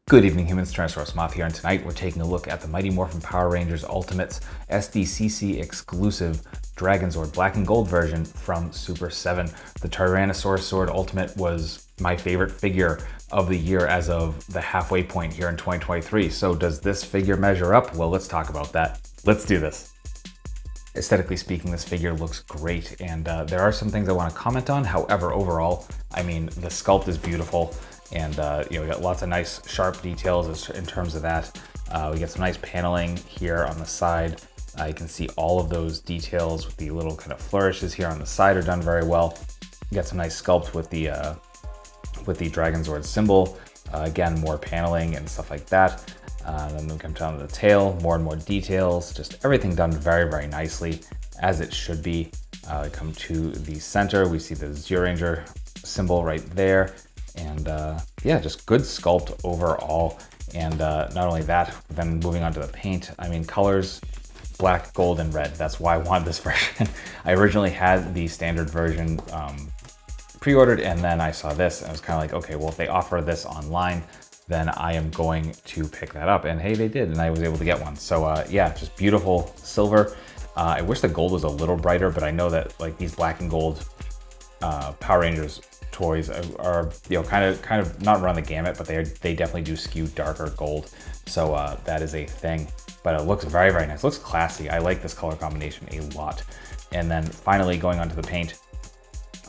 Good evening, humans. TyrannosaurusMoth here, and tonight we're taking a look at the Mighty Morphin Power Rangers Ultimates SDCC exclusive Dragonzord Black and Gold version from Super7. The Tyrannosaurus Ultimate was my favorite figure of the year as of the halfway point here in 2023. So does this figure measure up? Well, let's talk about that. Let's do this. Aesthetically speaking, this figure looks great, and there are some things I want to comment on. However, overall, I mean, the sculpt is beautiful. And we got lots of nice sharp details in terms of that. We get some nice paneling here on the side. You can see all of those details with the little kind of flourishes here on the side are done very well. You got some nice sculpt with the Dragonzord symbol. Again, more paneling and stuff like that. Then we come down to the tail, more and more details, just everything done very, very nicely as it should be. Come to the center, we see the Zyuranger symbol right there. And yeah, just good sculpt overall. And not only that, then moving on to the paint, I mean, colors, black, gold, and red. That's why I wanted this version. I originally had the standard version pre-ordered, and then I saw this and I was kind of like, okay, well, if they offer this online, then I am going to pick that up. And hey, they did, and I was able to get one. So yeah, just beautiful silver. I wish the gold was a little brighter, but I know that like these black and gold Power Rangers toys are kind of not run the gamut, but they definitely do skew darker gold. So that is a thing, but it looks very, very nice. It looks classy. I like this color combination a lot. And then finally going on to the paint,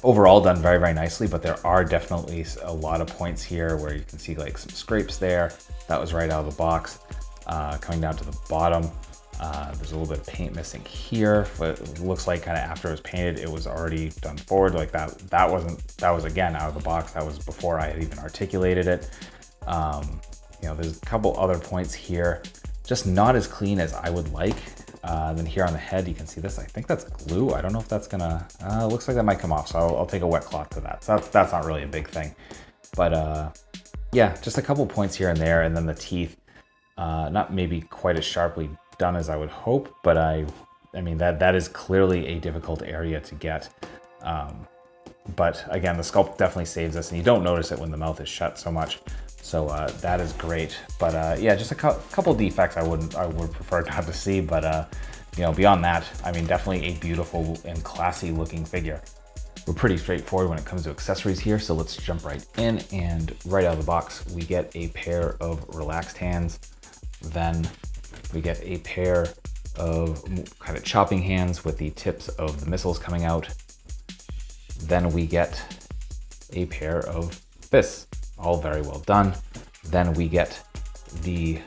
overall done very, very nicely, but there are definitely a lot of points here where you can see like some scrapes there. That was right out of the box. Coming down to the bottom, there's a little bit of paint missing here, but it looks like kind of after it was painted, it was already done forward. Like that was again out of the box. That was before I had even articulated it. There's a couple other points here, just not as clean as I would like. Then here on the head, you can see this. I think that's glue. I don't know if that's gonna, looks like that might come off. So I'll take a wet cloth to that. So that's not really a big thing, but yeah, just a couple points here and there. And then the teeth, not maybe quite as sharply done as I would hope, but I mean that is clearly a difficult area to get. But again, the sculpt definitely saves us, and you don't notice it when the mouth is shut so much. So that is great. But yeah, just a couple defects I would prefer not to see. But beyond that, I mean, definitely a beautiful and classy looking figure. We're pretty straightforward when it comes to accessories here, so let's jump right in. And right out of the box, we get a pair of relaxed hands. Then we get a pair of kind of chopping hands with the tips of the missiles coming out. Then we get a pair of fists, all very well done. Then we get the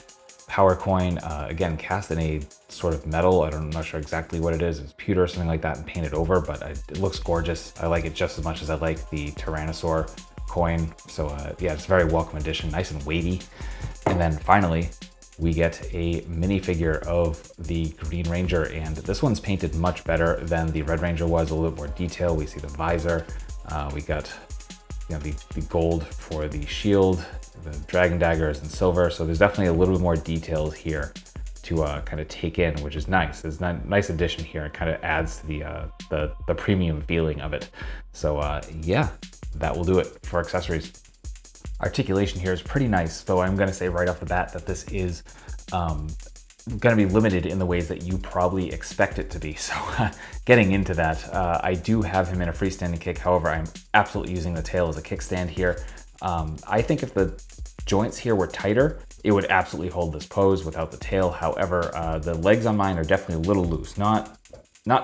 power coin, again, cast in a sort of metal. I'm not sure exactly what it is. It's pewter or something like that, and painted over, but it looks gorgeous. I like it just as much as I like the Tyrannosaur coin. So yeah, it's a very welcome addition, nice and weighty. And then finally, we get a minifigure of the Green Ranger, and this one's painted much better than the Red Ranger was, a little bit more detail. We see the visor, we got the gold for the shield, the dragon daggers in silver, so there's definitely a little bit more details here to kind of take in, which is nice. It's a nice addition here. It kind of adds to the premium feeling of it. So yeah, that will do it for accessories. Articulation here is pretty nice, though I'm going to say right off the bat that this is going to be limited in the ways that you probably expect it to be. So getting into that, I do have him in a freestanding kick. However, I'm absolutely using the tail as a kickstand here. I think if the joints here were tighter, it would absolutely hold this pose without the tail. However, the legs on mine are definitely a little loose, not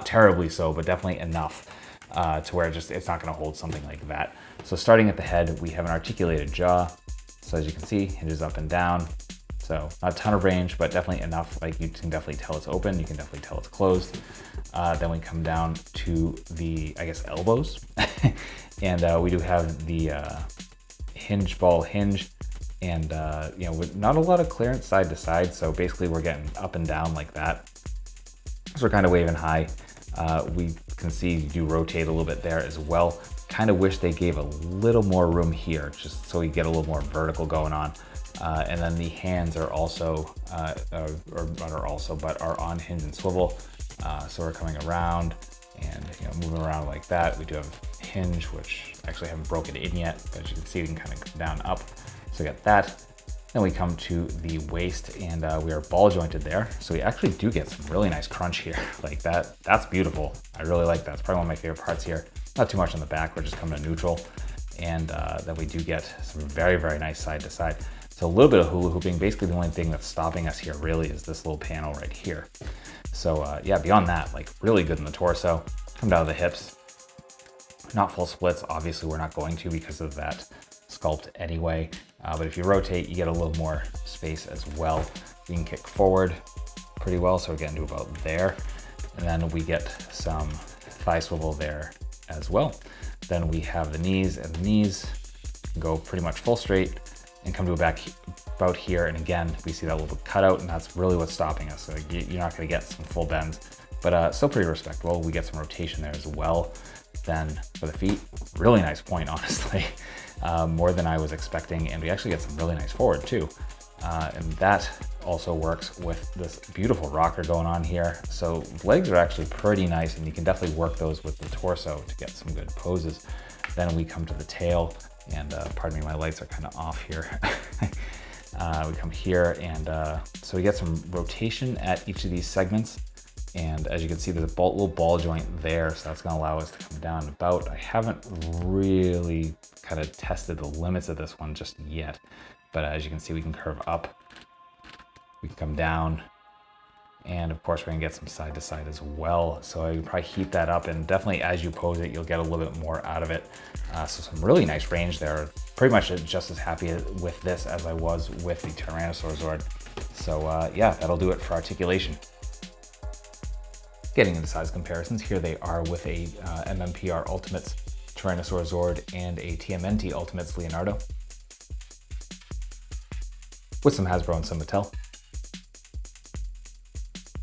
terribly so, but definitely enough to where it's not going to hold something like that. So starting at the head, we have an articulated jaw. So as you can see, hinges up and down. So not a ton of range, but definitely enough. Like you can definitely tell it's open. You can definitely tell it's closed. Then we come down to the, I guess, elbows. And we do have the hinge ball hinge. And with not a lot of clearance side to side. So basically we're getting up and down like that. So we're kind of waving high. We can see you do rotate a little bit there as well. Kind of wish they gave a little more room here, just so you get a little more vertical going on. And then the hands are also, but are on hinge and swivel. So we're coming around and moving around like that. We do have hinge, which I actually haven't broken in yet, but as you can see, we can kind of come down up. So we got that. Then we come to the waist, and we are ball jointed there. So we actually do get some really nice crunch here. Like that's beautiful. I really like that. It's probably one of my favorite parts here. Not too much on the back, we're just coming to neutral. And then we do get some very, very nice side to side. So a little bit of hula hooping. Basically the only thing that's stopping us here really is this little panel right here. So yeah, beyond that, like really good in the torso. Come down to the hips. Not full splits. Obviously we're not going to because of that sculpt anyway. But if you rotate, you get a little more space as well. You can kick forward pretty well. So we're getting to about there. And then we get some thigh swivel there as well. Then we have the knees, and the knees go pretty much full straight and come to about here. And again, we see that little cutout, and that's really what's stopping us. So you're not gonna get some full bends, but still pretty respectable. We get some rotation there as well. Then for the feet, really nice point, honestly. More than I was expecting, and we actually get some really nice forward too. And that also works with this beautiful rocker going on here. So legs are actually pretty nice, and you can definitely work those with the torso to get some good poses. Then we come to the tail, and pardon me, my lights are kind of off here. We come here, and so we get some rotation at each of these segments. And as you can see, there's a little ball joint there, so that's gonna allow us to come down about. I haven't really kind of tested the limits of this one just yet, but as you can see, we can curve up, we can come down, and of course, we're gonna get some side to side as well. So I would probably heat that up, and definitely as you pose it, you'll get a little bit more out of it. So some really nice range there. Pretty much just as happy with this as I was with the Tyrannosaurusmoth. So yeah, that'll do it for articulation. Getting into size comparisons, here they are with a MMPR Ultimates Tyrannosaurusmoth and a TMNT Ultimates Leonardo, with some Hasbro and some Mattel,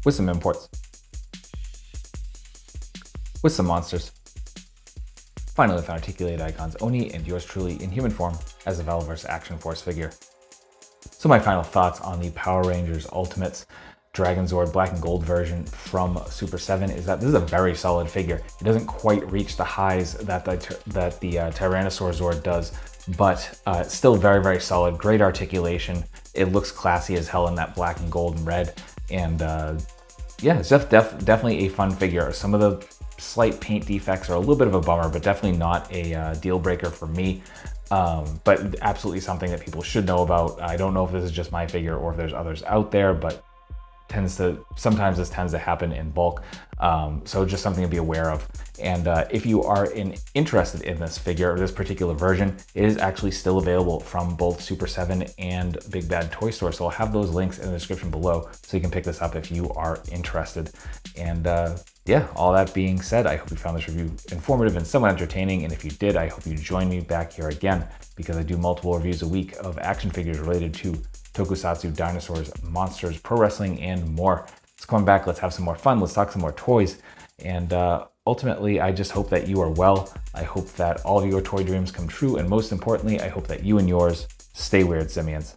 with some imports, with some monsters. Finally, with articulated icons, Oni and yours truly in human form as a Valverse Action Force figure. So my final thoughts on the Power Rangers Ultimates Dragonzord black and gold version from Super7 is that this is a very solid figure. It doesn't quite reach the highs that the Tyrannosaurusmoth does, but still very, very solid. Great articulation. It looks classy as hell in that black and gold and red. And yeah, it's definitely a fun figure. Some of the slight paint defects are a little bit of a bummer, but definitely not a deal breaker for me. But absolutely something that people should know about. I don't know if this is just my figure or if there's others out there, but sometimes this tends to happen in bulk. So just something to be aware of. And if you are interested in this figure or this particular version, it is actually still available from both Super7 and Big Bad Toy Store. So I'll have those links in the description below so you can pick this up if you are interested. And yeah, all that being said, I hope you found this review informative and somewhat entertaining. And if you did, I hope you join me back here again, because I do multiple reviews a week of action figures related to tokusatsu, dinosaurs, monsters, pro wrestling, and more. Let's come back, let's have some more fun, let's talk some more toys, and ultimately, I just hope that you are well. I hope that all of your toy dreams come true, and most importantly, I hope that you and yours stay weird, simians.